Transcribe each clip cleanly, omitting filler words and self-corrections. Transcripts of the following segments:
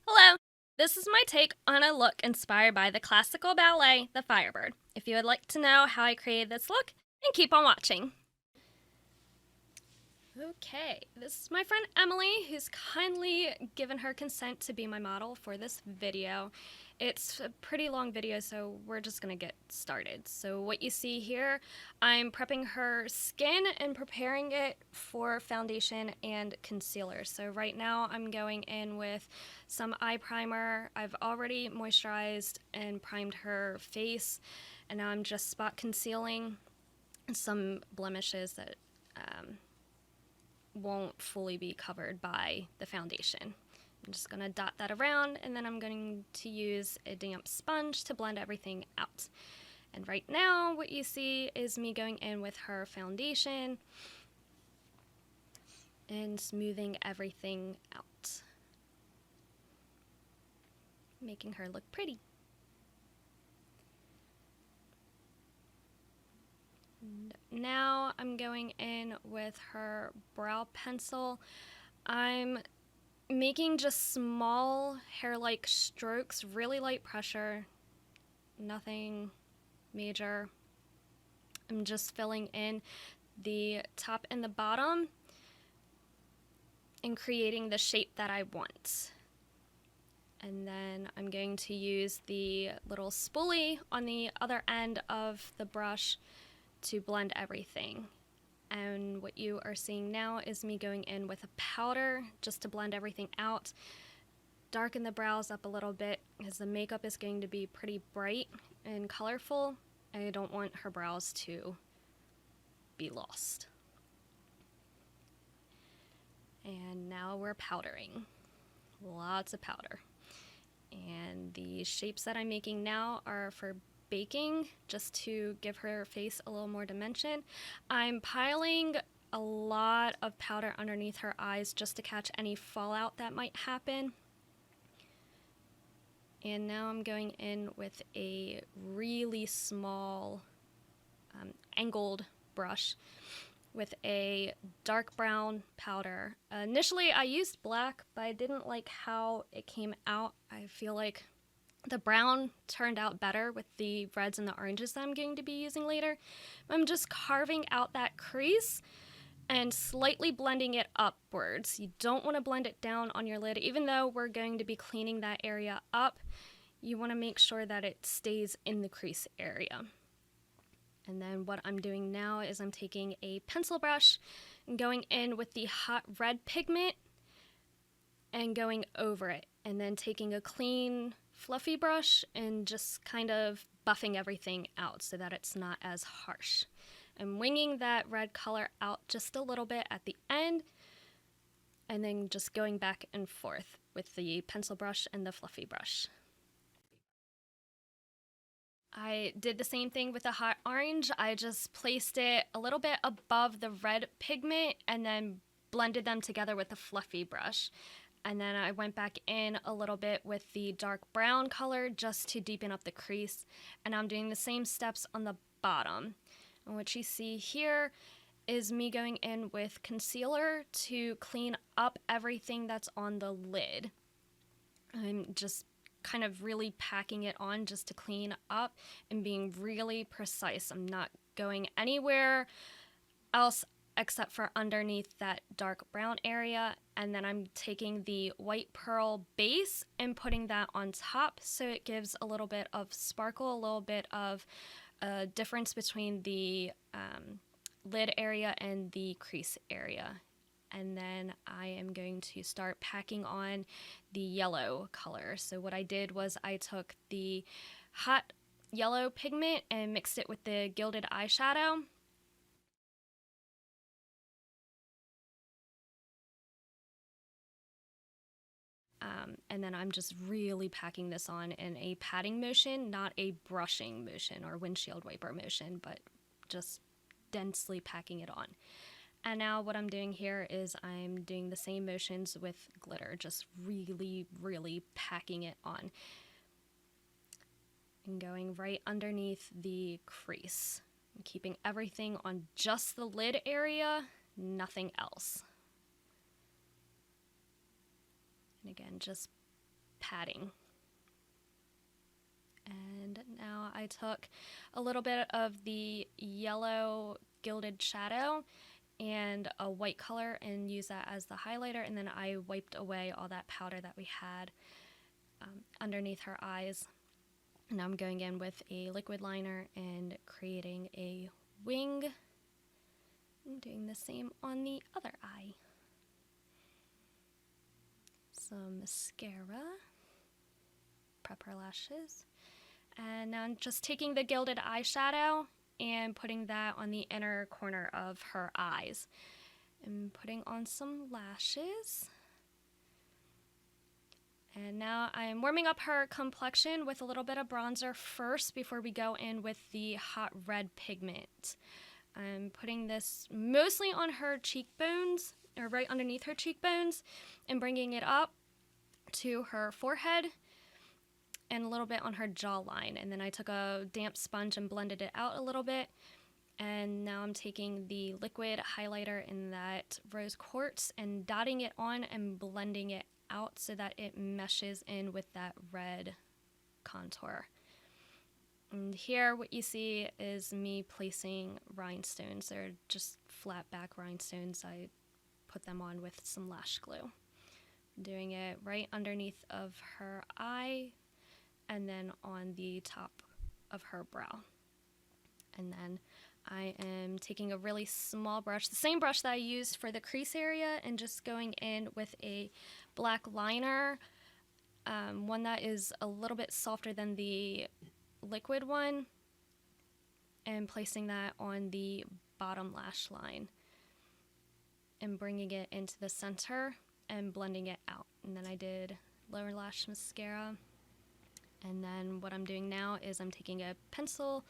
Hello! This is my take on a look inspired by the classical ballet, the Firebird. If you would like to know how I created this look, then keep on watching. Okay, this is my friend Emily, who's kindly given her consent to be my model for this video. It's a pretty long video, so we're just gonna get started. So what you see here, I'm prepping her skin and preparing it for foundation and concealer. So right now I'm going in with some eye primer. I've already moisturized and primed her face, and now I'm just spot concealing some blemishes that won't fully be covered by the foundation. I'm just going to dot that around, and then I'm going to use a damp sponge to blend everything out. And right now what you see is me going in with her foundation and smoothing everything out, making her look pretty. Now I'm going in with her brow pencil. I'm making just small hair-like strokes, really light pressure, nothing major. I'm just filling in the top and the bottom and creating the shape that I want. And then I'm going to use the little spoolie on the other end of the brush to blend everything. And what you are seeing now is me going in with a powder just to blend everything out, darken the brows up a little bit because the makeup is going to be pretty bright and colorful. I don't want her brows to be lost. And now we're powdering. Lots of powder. And the shapes that I'm making now are for baking, just to give her face a little more dimension. I'm piling a lot of powder underneath her eyes just to catch any fallout that might happen. And now I'm going in with a really small angled brush with a dark brown powder. Initially I used black, but I didn't like how it came out. I feel like the brown turned out better with the reds and the oranges that I'm going to be using later. I'm just carving out that crease and slightly blending it upwards. You don't want to blend it down on your lid. Even though we're going to be cleaning that area up, you want to make sure that it stays in the crease area. And then what I'm doing now is I'm taking a pencil brush and going in with the hot red pigment and going over it, and then taking a clean fluffy brush and just kind of buffing everything out so that it's not as harsh. I'm winging that red color out just a little bit at the end, and then just going back and forth with the pencil brush and the fluffy brush. I did the same thing with the hot orange. I just placed it a little bit above the red pigment and then blended them together with the fluffy brush. And then I went back in a little bit with the dark brown color just to deepen up the crease. And I'm doing the same steps on the bottom. And what you see here is me going in with concealer to clean up everything that's on the lid. I'm just kind of really packing it on just to clean up and being really precise. I'm not going anywhere else except for underneath that dark brown area. And then I'm taking the white pearl base and putting that on top so it gives a little bit of sparkle, a little bit of a difference between the lid area and the crease area. And then I am going to start packing on the yellow color. So what I did was I took the hot yellow pigment and mixed it with the Gilded eyeshadow. And then I'm just really packing this on in a patting motion, not a brushing motion or windshield wiper motion, but just densely packing it on. And now what I'm doing here is I'm doing the same motions with glitter, just really, really packing it on. And going right underneath the crease. And keeping everything on just the lid area, nothing else. And again, just padding. And now I took a little bit of the yellow Gilded shadow and a white color and used that as the highlighter, and then I wiped away all that powder that we had underneath her eyes. And now I'm going in with a liquid liner and creating a wing. I'm doing the same on the other eye. Some mascara, prep her lashes. And now I'm just taking the Gilded eyeshadow and putting that on the inner corner of her eyes. And putting on some lashes. And now I'm warming up her complexion with a little bit of bronzer first before we go in with the hot red pigment. I'm putting this mostly on her cheekbones, or right underneath her cheekbones, and bringing it up to her forehead and a little bit on her jawline. And then I took a damp sponge and blended it out a little bit. And now I'm taking the liquid highlighter in that rose quartz and dotting it on and blending it out so that it meshes in with that red contour. And here what you see is me placing rhinestones. They're just flat back rhinestones. I put them on with some lash glue. Doing it right underneath of her eye and then on the top of her brow. And then I am taking a really small brush, the same brush that I used for the crease area, and just going in with a black liner, one that is a little bit softer than the liquid one, and placing that on the bottom lash line and bringing it into the center and blending it out. And then I did lower lash mascara. And then what I'm doing now is I'm taking a pencil,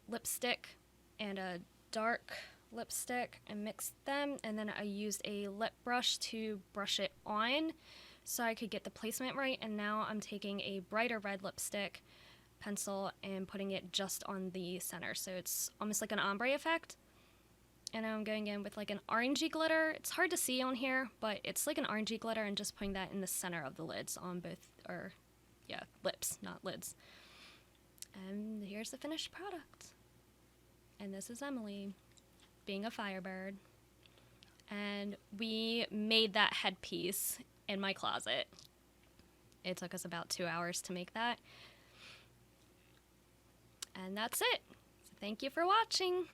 lipstick, and a dark lipstick and mixed them, and then I used a lip brush to brush it on so I could get the placement right. And now I'm taking a brighter red lipstick pencil and putting it just on the center, so it's almost like an ombre effect. And now I'm going in with like an orangey glitter. It's hard to see on here, but it's like an orangey glitter, and just putting that in the center of the lids on both, or yeah, lips, not lids. And here's the finished product. And this is Emily, being a Firebird. And we made that headpiece in my closet. It took us about 2 hours to make that. And that's it. So thank you for watching.